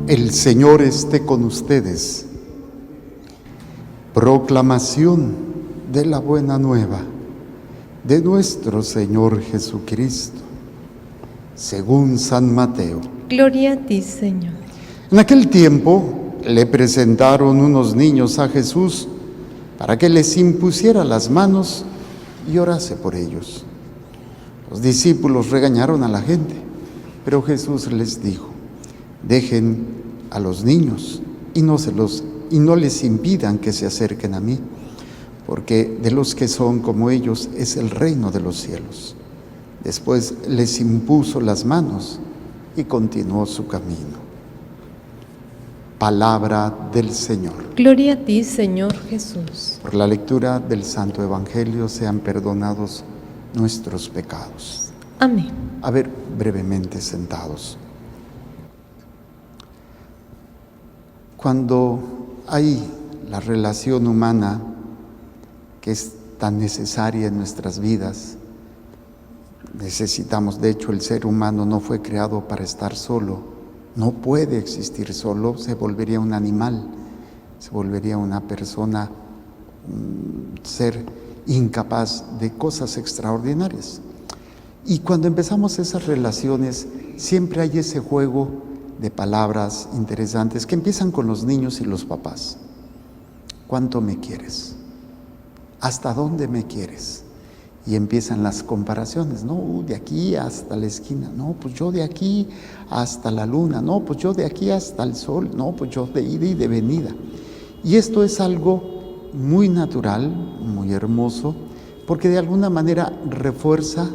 El Señor esté con ustedes. Proclamación de la buena nueva de nuestro Señor Jesucristo, según San Mateo. Gloria a ti, Señor. En aquel tiempo le presentaron unos niños a Jesús para que les impusiera las manos y orase por ellos. Los discípulos regañaron a la gente, pero Jesús les dijo: dejen a los niños y no les impidan que se acerquen a mí, porque de los que son como ellos es el reino de los cielos. Después les impuso las manos y continuó su camino. Palabra del Señor. Gloria a ti, Señor Jesús. Por la lectura del Santo Evangelio sean perdonados nuestros pecados. Amén. A ver, brevemente sentados. Cuando hay la relación humana que es tan necesaria en nuestras vidas, necesitamos, de hecho, el ser humano no fue creado para estar solo, no puede existir solo, se volvería un animal, se volvería una persona, un ser incapaz de cosas extraordinarias. Y cuando empezamos esas relaciones, siempre hay ese juego de palabras interesantes que empiezan con los niños y los papás. ¿Cuánto me quieres? ¿Hasta dónde me quieres? Y empiezan las comparaciones, no, de aquí hasta la esquina, no, pues yo de aquí hasta la luna, no, pues yo de aquí hasta el sol, no, pues yo de ida y de venida. Y esto es algo muy natural, muy hermoso, porque de alguna manera refuerza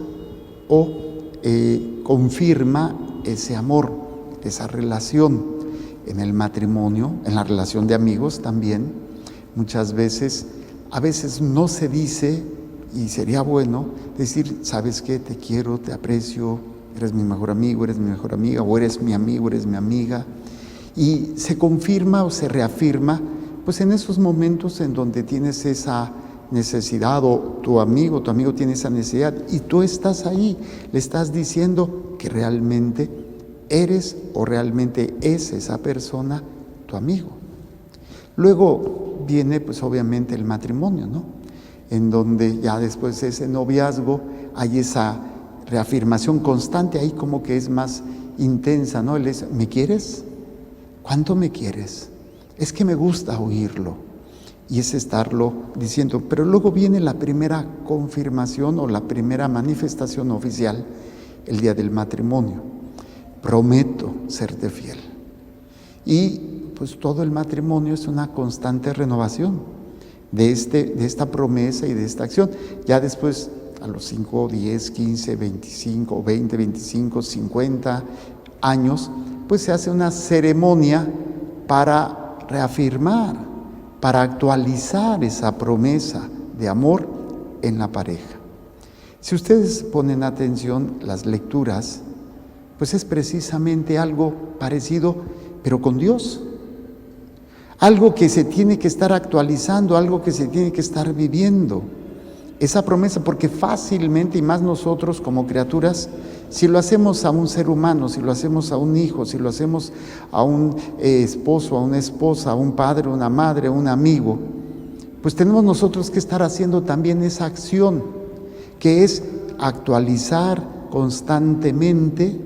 o confirma ese amor, esa relación. En el matrimonio, en la relación de amigos también, muchas veces, a veces no se dice, y sería bueno decir: ¿sabes qué? Te quiero, te aprecio, eres mi mejor amigo, eres mi mejor amiga, o eres mi amigo, eres mi amiga. Y se confirma o se reafirma, pues en esos momentos en donde tienes esa necesidad, o tu amigo tiene esa necesidad, y tú estás ahí, le estás diciendo que realmente eres o realmente es esa persona tu amigo. Luego viene pues obviamente el matrimonio, ¿no? En donde ya después de ese noviazgo hay esa reafirmación constante, ahí como que es más intensa, ¿no? ¿Me quieres? ¿Cuánto me quieres? Es que me gusta oírlo. Y es estarlo diciendo. Pero luego viene la primera confirmación o la primera manifestación oficial, el día del matrimonio. Prometo serte fiel. Y pues todo el matrimonio es una constante renovación de esta promesa y de esta acción. Ya después, a los 5, 10, 15, 25, 20, 25, 50 años, pues se hace una ceremonia para reafirmar, para actualizar esa promesa de amor en la pareja. Si ustedes ponen atención, las lecturas, pues es precisamente algo parecido, pero con Dios. Algo que se tiene que estar actualizando, algo que se tiene que estar viviendo. Esa promesa, porque fácilmente, y más nosotros como criaturas, si lo hacemos a un ser humano, si lo hacemos a un hijo, si lo hacemos a un esposo, a una esposa, a un padre, una madre, a un amigo, pues tenemos nosotros que estar haciendo también esa acción, que es actualizar constantemente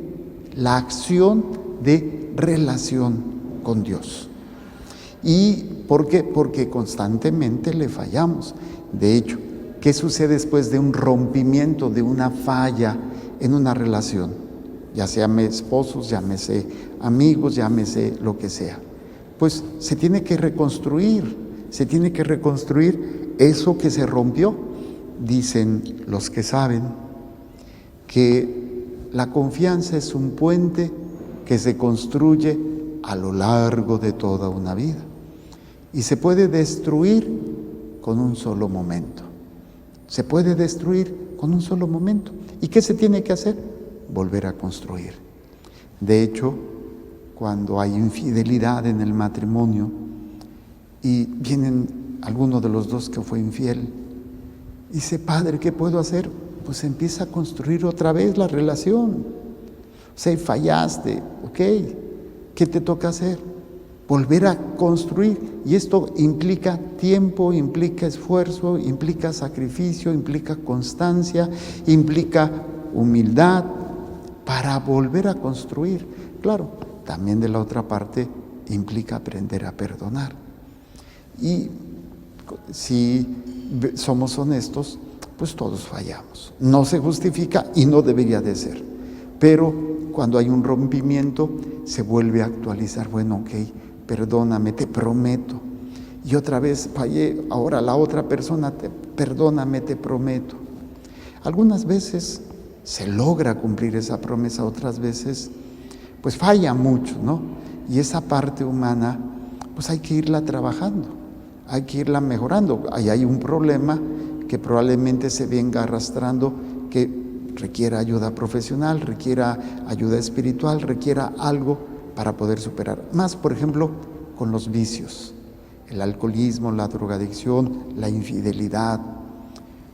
la acción de relación con Dios. ¿Y por qué? Porque constantemente le fallamos. De hecho, ¿qué sucede después de un rompimiento, de una falla en una relación? Ya sea esposos, llámese amigos, llámese lo que sea. Pues se tiene que reconstruir eso que se rompió. Dicen los que saben que la confianza es un puente que se construye a lo largo de toda una vida. Y se puede destruir con un solo momento. Se puede destruir con un solo momento. ¿Y qué se tiene que hacer? Volver a construir. De hecho, cuando hay infidelidad en el matrimonio y vienen alguno de los dos que fue infiel, dice: padre, ¿qué puedo hacer? Pues empieza a construir otra vez la relación. O sea, fallaste, ok, ¿Qué te toca hacer? Volver a construir. Y esto implica tiempo, implica esfuerzo, implica sacrificio, implica constancia, implica humildad para volver a construir. Claro, también de la otra parte implica aprender a perdonar. Y si somos honestos, pues todos fallamos. No se justifica y no debería de ser. Pero cuando hay un rompimiento, se vuelve a actualizar. Bueno, ok, perdóname, te prometo. Y otra vez fallé, ahora la otra persona, perdóname, te prometo. Algunas veces se logra cumplir esa promesa, otras veces pues falla mucho, ¿no? Y esa parte humana, pues hay que irla trabajando, hay que irla mejorando. Ahí hay un problema que probablemente se venga arrastrando, que requiera ayuda profesional, requiera ayuda espiritual, requiera algo para poder superar. Más, por ejemplo, con los vicios, el alcoholismo, la drogadicción, la infidelidad.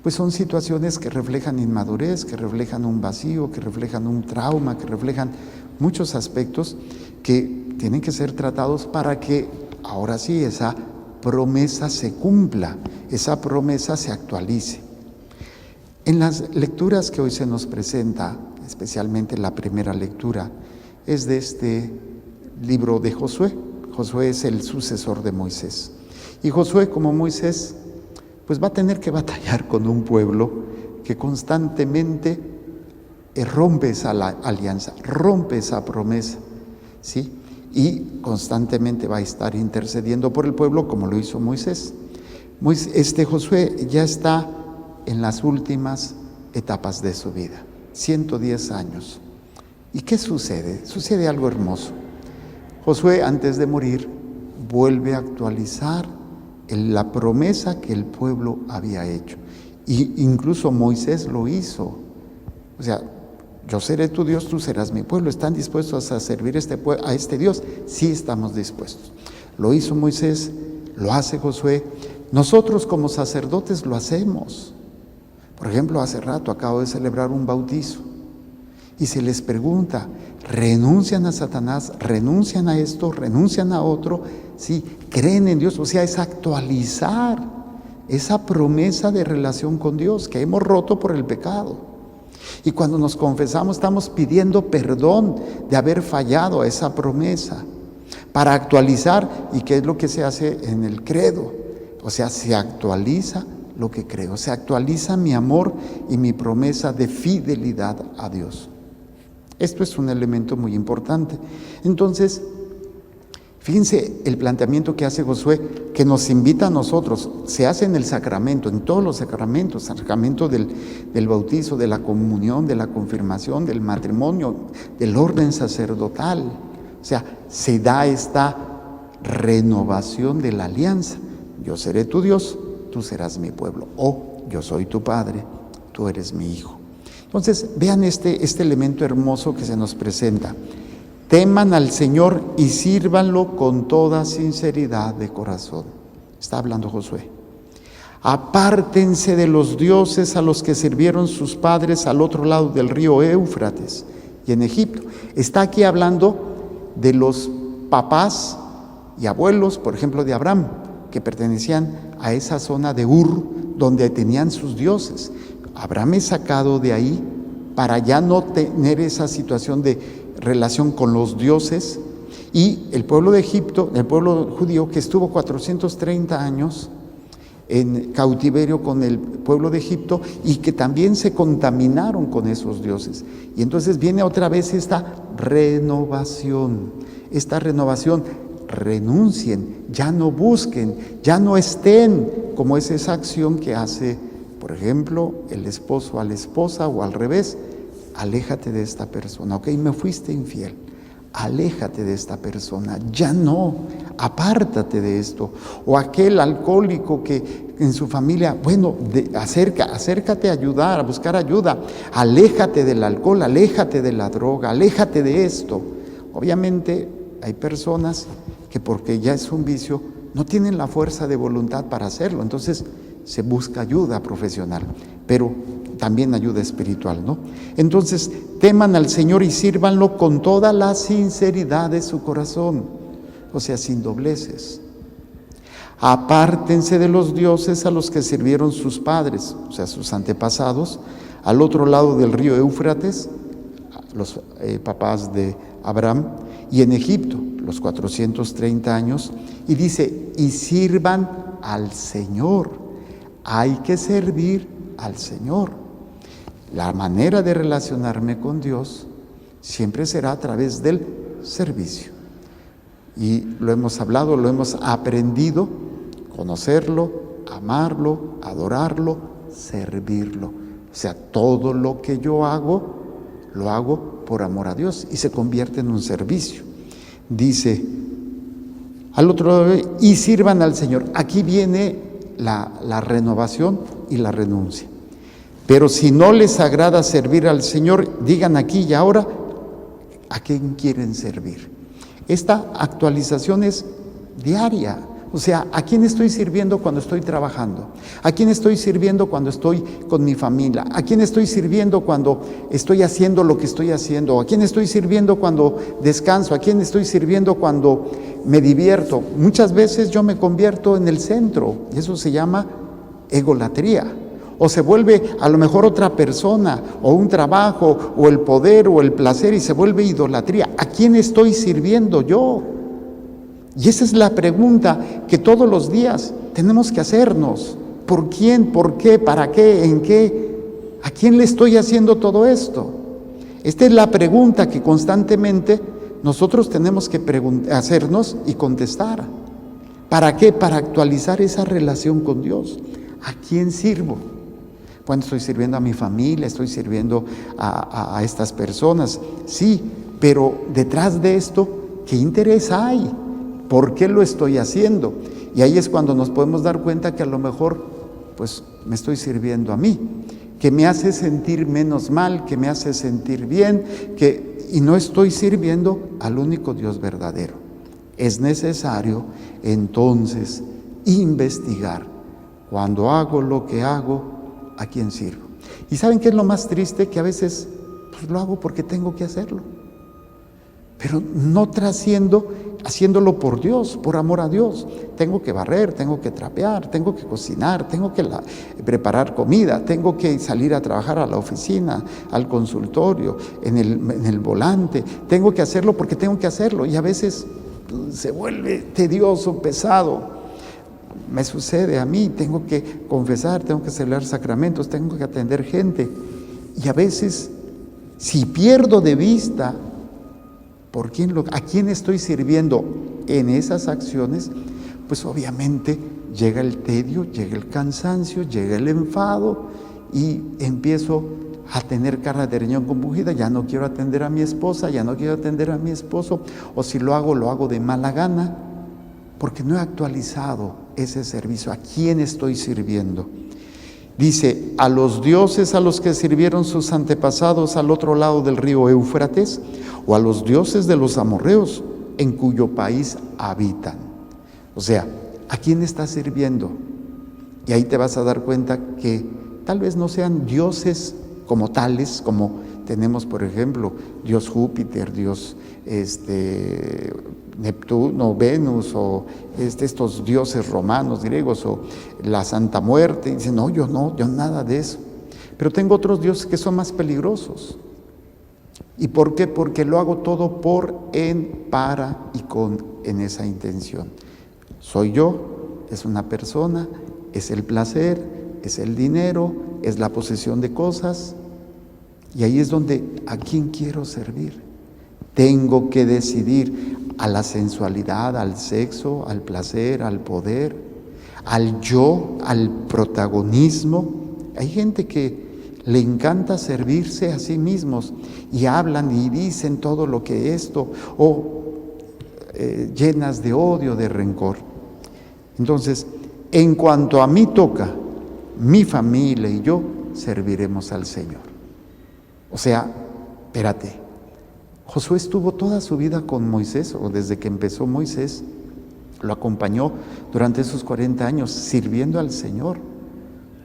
Pues son situaciones que reflejan inmadurez, que reflejan un vacío, que reflejan un trauma, que reflejan muchos aspectos que tienen que ser tratados para que ahora sí esa promesa se cumpla, esa promesa se actualice. En las lecturas que hoy se nos presenta, especialmente la primera lectura, es de este libro de Josué. Josué es el sucesor de Moisés. Y Josué, como Moisés, pues va a tener que batallar con un pueblo que constantemente rompe esa alianza, rompe esa promesa, ¿sí? Y constantemente va a estar intercediendo por el pueblo como lo hizo Moisés. Josué ya está en las últimas etapas de su vida, 110 años. ¿Y qué sucede? Sucede algo hermoso. Josué, antes de morir, vuelve a actualizar la promesa que el pueblo había hecho. Y incluso Moisés lo hizo. O sea, yo seré tu Dios, tú serás mi pueblo. ¿Están dispuestos a servir a este Dios? Sí, estamos dispuestos. Lo hizo Moisés, lo hace Josué. Nosotros como sacerdotes lo hacemos. Por ejemplo, hace rato acabo de celebrar un bautizo y se les pregunta, ¿renuncian a Satanás? ¿Renuncian a esto? ¿Renuncian a otro? Sí, creen en Dios. O sea, es actualizar esa promesa de relación con Dios que hemos roto por el pecado. Y cuando nos confesamos estamos pidiendo perdón de haber fallado a esa promesa para actualizar. ¿Y qué es lo que se hace en el credo? O sea, se actualiza lo que creo, se actualiza mi amor y mi promesa de fidelidad a Dios. Esto es un elemento muy importante. Entonces, fíjense el planteamiento que hace Josué, que nos invita a nosotros, se hace en el sacramento, en todos los sacramentos, sacramento del bautizo, de la comunión, de la confirmación, del matrimonio, del orden sacerdotal. O sea, se da esta renovación de la alianza. Yo seré tu Dios, tú serás mi pueblo. O yo soy tu padre, tú eres mi hijo. Entonces, vean este elemento hermoso que se nos presenta. Teman al Señor y sírvanlo con toda sinceridad de corazón. Está hablando Josué. Apártense de los dioses a los que sirvieron sus padres al otro lado del río Éufrates y en Egipto. Está aquí hablando de los papás y abuelos, por ejemplo, de Abraham, que pertenecían a esa zona de Ur, donde tenían sus dioses. Abraham es sacado de ahí para ya no tener esa situación de relación con los dioses, y el pueblo de Egipto, el pueblo judío que estuvo 430 años en cautiverio con el pueblo de Egipto y que también se contaminaron con esos dioses. Y entonces viene otra vez esta renovación, renuncien, ya no busquen, ya no estén, como es esa acción que hace, por ejemplo, el esposo a la esposa o al revés. Aléjate de esta persona, ok, me fuiste infiel, aléjate de esta persona, ya no, apártate de esto. O aquel alcohólico que en su familia, bueno, acércate a ayudar, a buscar ayuda, aléjate del alcohol, aléjate de la droga, aléjate de esto. Obviamente hay personas que porque ya es un vicio, no tienen la fuerza de voluntad para hacerlo, entonces se busca ayuda profesional, pero también ayuda espiritual, ¿no? Entonces, teman al Señor y sírvanlo con toda la sinceridad de su corazón, o sea, sin dobleces. Apártense de los dioses a los que sirvieron sus padres, o sea, sus antepasados, al otro lado del río Éufrates, los papás de Abraham, y en Egipto, los 430 años, y dice, y sirvan al Señor. Hay que servir al Señor. La manera de relacionarme con Dios siempre será a través del servicio. Y lo hemos hablado, lo hemos aprendido, conocerlo, amarlo, adorarlo, servirlo. O sea, todo lo que yo hago, lo hago por amor a Dios y se convierte en un servicio. Dice, al otro lado, y sirvan al Señor. Aquí viene la renovación y la renuncia. Pero si no les agrada servir al Señor, digan aquí y ahora, ¿a quién quieren servir? Esta actualización es diaria. O sea, ¿a quién estoy sirviendo cuando estoy trabajando? ¿A quién estoy sirviendo cuando estoy con mi familia? ¿A quién estoy sirviendo cuando estoy haciendo lo que estoy haciendo? ¿A quién estoy sirviendo cuando descanso? ¿A quién estoy sirviendo cuando me divierto? Muchas veces yo me convierto en el centro y eso se llama egolatría. O se vuelve a lo mejor otra persona, o un trabajo, o el poder, o el placer, y se vuelve idolatría. ¿A quién estoy sirviendo yo? Y esa es la pregunta que todos los días tenemos que hacernos. ¿Por quién? ¿Por qué? ¿Para qué? ¿En qué? ¿A quién le estoy haciendo todo esto? Esta es la pregunta que constantemente nosotros tenemos que hacernos y contestar. ¿Para qué? Para actualizar esa relación con Dios. ¿A quién sirvo? Bueno, estoy sirviendo a mi familia, estoy sirviendo a estas personas. Sí, pero detrás de esto, ¿qué interés hay? ¿Por qué lo estoy haciendo? Y ahí es cuando nos podemos dar cuenta que a lo mejor, pues, me estoy sirviendo a mí, que me hace sentir menos mal, que me hace sentir bien, y no estoy sirviendo al único Dios verdadero. Es necesario, entonces, investigar. Cuando hago lo que hago, ¿a quién sirvo? ¿Y saben qué es lo más triste? Que a veces, pues, lo hago porque tengo que hacerlo. Pero no trasciendo, haciéndolo por Dios, por amor a Dios. Tengo que barrer, tengo que trapear, tengo que cocinar, tengo que preparar comida, tengo que salir a trabajar a la oficina, al consultorio, en el volante. Tengo que hacerlo porque tengo que hacerlo. Y a veces se vuelve tedioso, pesado. Me sucede a mí, tengo que confesar, tengo que celebrar sacramentos, tengo que atender gente. Y a veces, si pierdo de vista ¿a quién estoy sirviendo en esas acciones? Pues obviamente llega el tedio, llega el cansancio, llega el enfado y empiezo a tener cara de riñón compungida. Ya no quiero atender a mi esposa, ya no quiero atender a mi esposo, o si lo hago de mala gana, porque no he actualizado ese servicio. ¿A quién estoy sirviendo? Dice, a los dioses a los que sirvieron sus antepasados al otro lado del río Éufrates, o a los dioses de los amorreos en cuyo país habitan. O sea, ¿a quién estás sirviendo? Y ahí te vas a dar cuenta que tal vez no sean dioses como tales, como tenemos, por ejemplo, Dios Júpiter, Dios Neptuno, Venus, o estos dioses romanos, griegos, o la Santa Muerte. Y dicen, no, yo nada de eso. Pero tengo otros dioses que son más peligrosos. ¿Y por qué? Porque lo hago todo para y en esa intención. Soy yo, es una persona, es el placer, es el dinero, es la posesión de cosas. Y ahí es donde, ¿a quién quiero servir? Tengo que decidir a la sensualidad, al sexo, al placer, al poder, al yo, al protagonismo. Hay gente que le encanta servirse a sí mismos y hablan y dicen todo lo que esto, o llenas de odio, de rencor. Entonces, en cuanto a mí toca, mi familia y yo serviremos al Señor. O sea, espérate, Josué estuvo toda su vida con Moisés, o desde que empezó Moisés, lo acompañó durante esos 40 años sirviendo al Señor.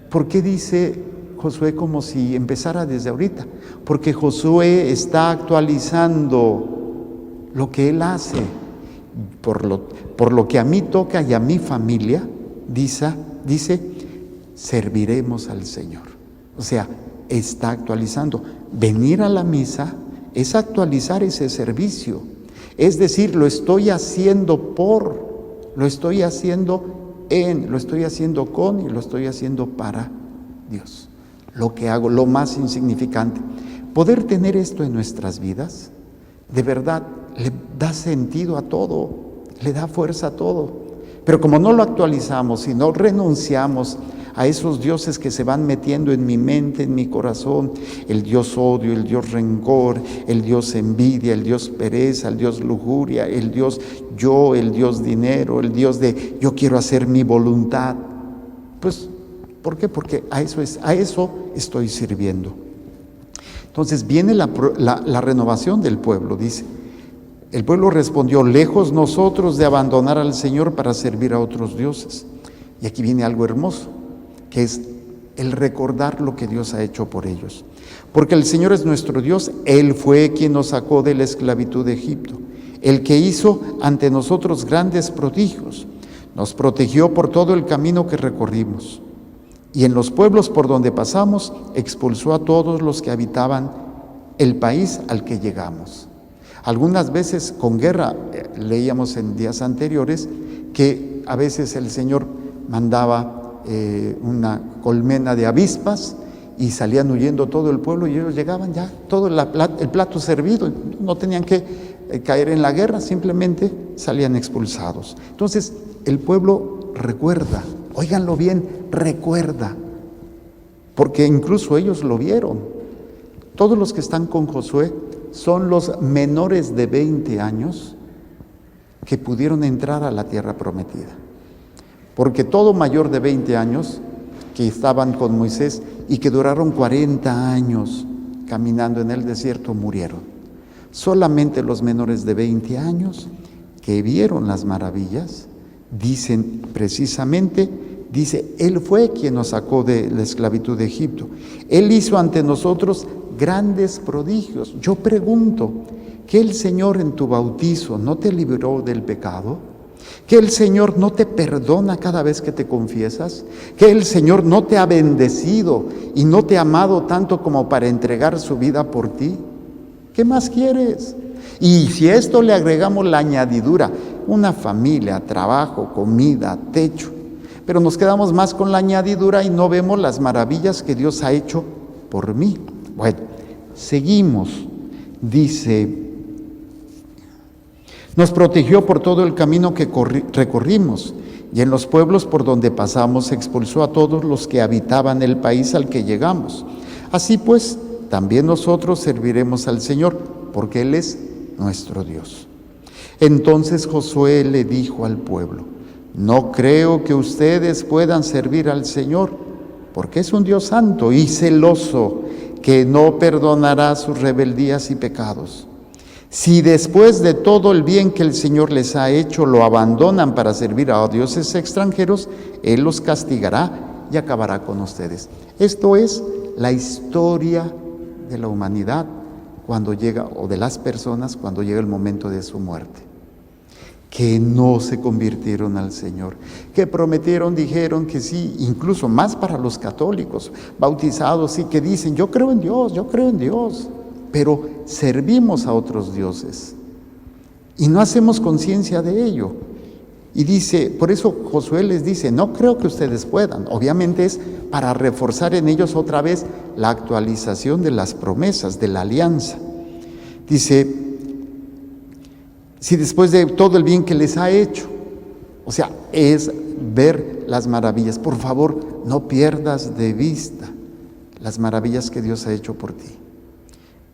¿Por qué dice Josué como si empezara desde ahorita, porque Josué está actualizando lo que él hace. Por lo que a mí toca y a mi familia, dice, serviremos al Señor. O sea, está actualizando. Venir a la misa es actualizar ese servicio. Es decir, lo estoy haciendo lo estoy haciendo lo estoy haciendo con y lo estoy haciendo para Dios. Lo que hago, lo más insignificante. Poder tener esto en nuestras vidas, de verdad, le da sentido a todo, le da fuerza a todo. Pero como no lo actualizamos, si no renunciamos a esos dioses que se van metiendo en mi mente, en mi corazón, el Dios odio, el Dios rencor, el Dios envidia, el Dios pereza, el Dios lujuria, el Dios yo, el Dios dinero, el Dios de yo quiero hacer mi voluntad. Pues, ¿por qué? Porque a eso estoy sirviendo. Entonces viene la renovación del pueblo, dice. El pueblo respondió, lejos nosotros de abandonar al Señor para servir a otros dioses. Y aquí viene algo hermoso, que es el recordar lo que Dios ha hecho por ellos. Porque el Señor es nuestro Dios, Él fue quien nos sacó de la esclavitud de Egipto, el que hizo ante nosotros grandes prodigios, nos protegió por todo el camino que recorrimos. Y en los pueblos por donde pasamos, expulsó a todos los que habitaban el país al que llegamos. Algunas veces con guerra, leíamos en días anteriores, que a veces el Señor mandaba una colmena de avispas y salían huyendo todo el pueblo y ellos llegaban ya, todo el plato servido, no tenían que caer en la guerra, simplemente salían expulsados. Entonces el pueblo recuerda, óiganlo bien, recuerda, porque incluso ellos lo vieron. Todos los que están con Josué son los menores de 20 años que pudieron entrar a la tierra prometida. Porque todo mayor de 20 años que estaban con Moisés y que duraron 40 años caminando en el desierto murieron. Solamente los menores de 20 años que vieron las maravillas, dicen precisamente, Él fue quien nos sacó de la esclavitud de Egipto. Él hizo ante nosotros grandes prodigios. Yo pregunto, ¿que el Señor en tu bautizo no te libró del pecado? ¿Que el Señor no te perdona cada vez que te confiesas? ¿Que el Señor no te ha bendecido y no te ha amado tanto como para entregar su vida por ti? ¿Qué más quieres? Y si a esto le agregamos la añadidura, una familia, trabajo, comida, techo, pero nos quedamos más con la añadidura y no vemos las maravillas que Dios ha hecho por mí. Bueno, seguimos, dice, nos protegió por todo el camino que recorrimos, y en los pueblos por donde pasamos expulsó a todos los que habitaban el país al que llegamos. Así pues, también nosotros serviremos al Señor, porque Él es nuestro Dios. Entonces Josué le dijo al pueblo, no creo que ustedes puedan servir al Señor, porque es un Dios santo y celoso, que no perdonará sus rebeldías y pecados. Si después de todo el bien que el Señor les ha hecho, lo abandonan para servir a dioses extranjeros, Él los castigará y acabará con ustedes. Esto es la historia de la humanidad cuando llega, o de las personas cuando llega el momento de su muerte. Que no se convirtieron al Señor, que prometieron, dijeron que sí, incluso más para los católicos, bautizados, y que dicen, yo creo en Dios, pero servimos a otros dioses y no hacemos conciencia de ello. Y dice, por eso Josué les dice, no creo que ustedes puedan. Obviamente es para reforzar en ellos otra vez la actualización de las promesas, de la alianza. Dice, si después de todo el bien que les ha hecho, o sea, es ver las maravillas. Por favor, no pierdas de vista las maravillas que Dios ha hecho por ti.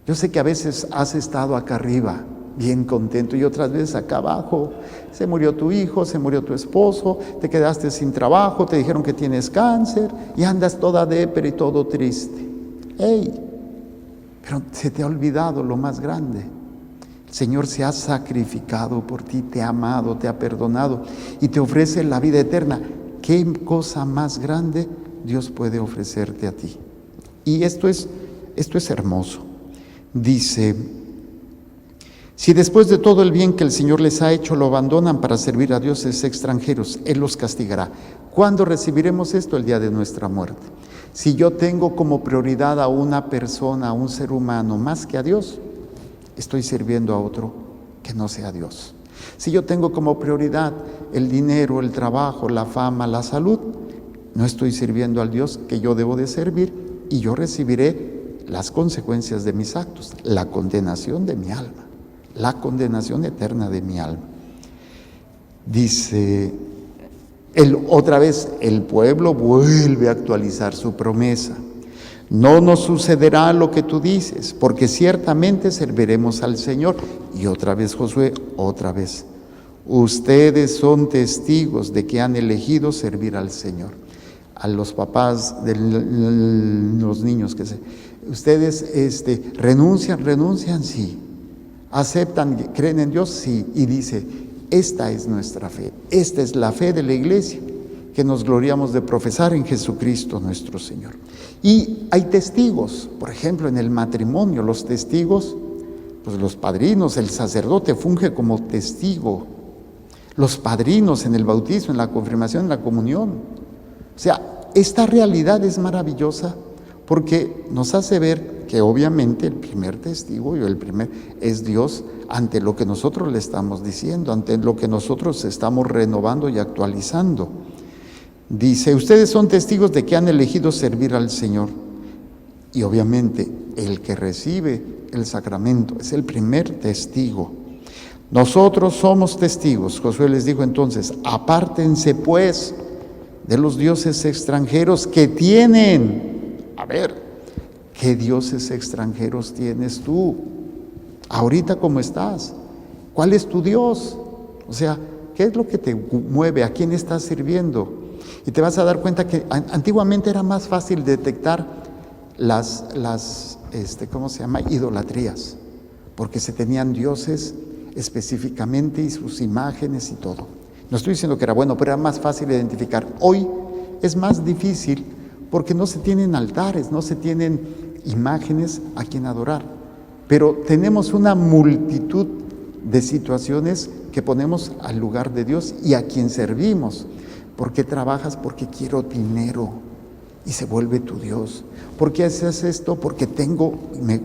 Yo sé que a veces has estado acá arriba, bien contento, y otras veces acá abajo, se murió tu hijo, se murió tu esposo, te quedaste sin trabajo, te dijeron que tienes cáncer, y andas toda depre y todo triste. ¡Ey! Pero se te ha olvidado lo más grande. El Señor se ha sacrificado por ti, te ha amado, te ha perdonado y te ofrece la vida eterna. ¿Qué cosa más grande Dios puede ofrecerte a ti? Y esto es hermoso. Dice: si después de todo el bien que el Señor les ha hecho lo abandonan para servir a dioses extranjeros, Él los castigará. ¿Cuándo recibiremos esto? El día de nuestra muerte. Si yo tengo como prioridad a una persona, a un ser humano, más que a Dios, estoy sirviendo a otro que no sea Dios. Si yo tengo como prioridad el dinero, el trabajo, la fama, la salud, no estoy sirviendo al Dios que yo debo de servir, y yo recibiré las consecuencias de mis actos, la condenación de mi alma, la condenación eterna de mi alma. Dice, otra vez, el pueblo vuelve a actualizar su promesa. No nos sucederá lo que tú dices, porque ciertamente serviremos al Señor. Y otra vez Josué, otra vez. Ustedes son testigos de que han elegido servir al Señor. A los papás de los niños ustedes renuncian, sí. Aceptan, creen en Dios, sí. Y dice, esta es nuestra fe, esta es la fe de la iglesia, que nos gloriamos de profesar en Jesucristo nuestro Señor. Y hay testigos, por ejemplo, en el matrimonio, los testigos, pues los padrinos, el sacerdote funge como testigo, los padrinos en el bautismo, en la confirmación, en la comunión. O sea, esta realidad es maravillosa porque nos hace ver que obviamente el primer testigo es Dios ante lo que nosotros le estamos diciendo, ante lo que nosotros estamos renovando y actualizando. Dice, ustedes son testigos de que han elegido servir al Señor. Y obviamente el que recibe el sacramento es el primer testigo. Nosotros somos testigos. Josué les dijo entonces, apártense pues de los dioses extranjeros que tienen. A ver, ¿qué dioses extranjeros tienes tú? Ahorita, ¿cómo estás? ¿Cuál es tu Dios? O sea, ¿qué es lo que te mueve? ¿A quién estás sirviendo? Y te vas a dar cuenta que antiguamente era más fácil detectar las idolatrías, porque se tenían dioses específicamente y sus imágenes y todo. No estoy diciendo que era bueno, pero era más fácil identificar. Hoy es más difícil porque no se tienen altares, no se tienen imágenes a quien adorar. Pero tenemos una multitud de situaciones que ponemos al lugar de Dios y a quien servimos. ¿Por qué trabajas? Porque quiero dinero y se vuelve tu Dios. ¿Por qué haces esto? Porque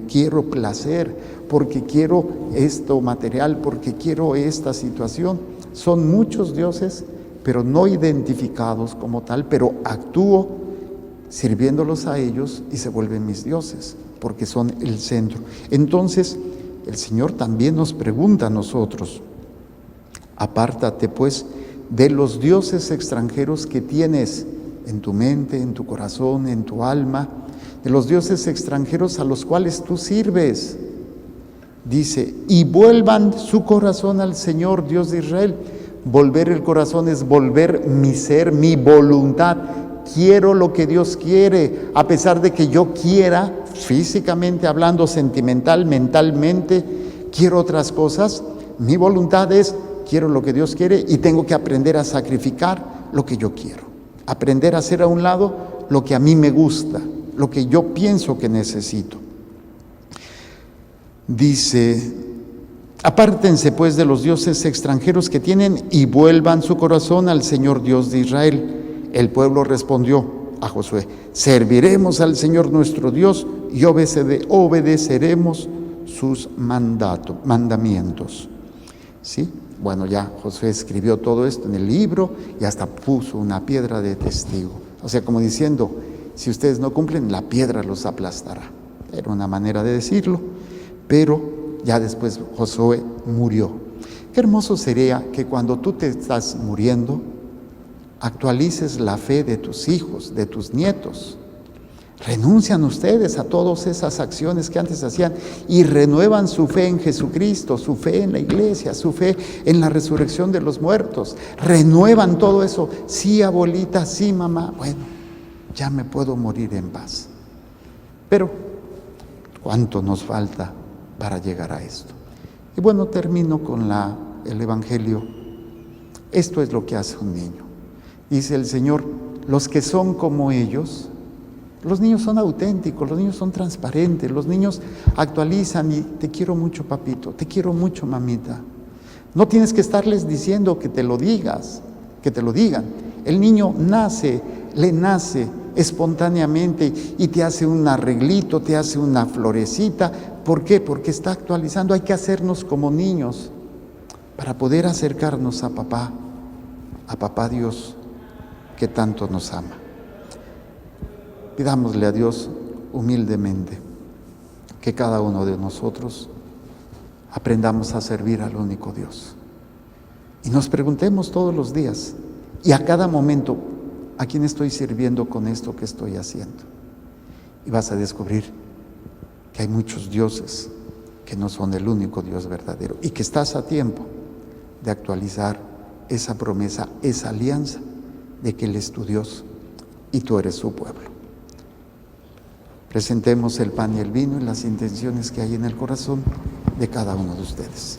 quiero placer, porque quiero esto material, porque quiero esta situación. Son muchos dioses, pero no identificados como tal, pero actúo sirviéndolos a ellos y se vuelven mis dioses, porque son el centro. Entonces, el Señor también nos pregunta a nosotros, apártate pues de los dioses extranjeros que tienes en tu mente, en tu corazón, en tu alma, de los dioses extranjeros a los cuales tú sirves. Dice, y vuelvan su corazón al Señor, Dios de Israel. Volver el corazón es volver mi ser, mi voluntad. Quiero lo que Dios quiere, a pesar de que yo quiera, físicamente hablando, sentimental, mentalmente, quiero otras cosas. Mi voluntad es, quiero lo que Dios quiere y tengo que aprender a sacrificar lo que yo quiero. Aprender a hacer a un lado lo que a mí me gusta, lo que yo pienso que necesito. Dice, apártense pues de los dioses extranjeros que tienen y vuelvan su corazón al Señor Dios de Israel. El pueblo respondió a Josué, serviremos al Señor nuestro Dios y obedeceremos sus mandamientos. ¿Sí? Bueno, ya Josué escribió todo esto en el libro y hasta puso una piedra de testigo. O sea, como diciendo, si ustedes no cumplen, la piedra los aplastará. Era una manera de decirlo, pero ya después Josué murió. Qué hermoso sería que cuando tú te estás muriendo, actualices la fe de tus hijos, de tus nietos. Renuncian ustedes a todas esas acciones que antes hacían y renuevan su fe en Jesucristo, su fe en la iglesia, su fe en la resurrección de los muertos. Renuevan todo eso. Sí, abuelita, sí, mamá. Bueno, ya me puedo morir en paz. Pero, ¿cuánto nos falta para llegar a esto? Y bueno, termino con el Evangelio. Esto es lo que hace un niño. Dice el Señor, los que son como ellos, Los niños son auténticos, los niños son transparentes, los niños actualizan y te quiero mucho, papito, te quiero mucho, mamita. No tienes que estarles diciendo que te lo digas, que te lo digan. El niño le nace espontáneamente y te hace un arreglito, te hace una florecita. ¿Por qué? Porque está actualizando. Hay que hacernos como niños para poder acercarnos a papá Dios que tanto nos ama. Pidámosle a Dios humildemente que cada uno de nosotros aprendamos a servir al único Dios. Y nos preguntemos todos los días y a cada momento, ¿a quién estoy sirviendo con esto que estoy haciendo? Y vas a descubrir que hay muchos dioses que no son el único Dios verdadero y que estás a tiempo de actualizar esa promesa, esa alianza de que Él es tu Dios y tú eres su pueblo. Presentemos el pan y el vino y las intenciones que hay en el corazón de cada uno de ustedes.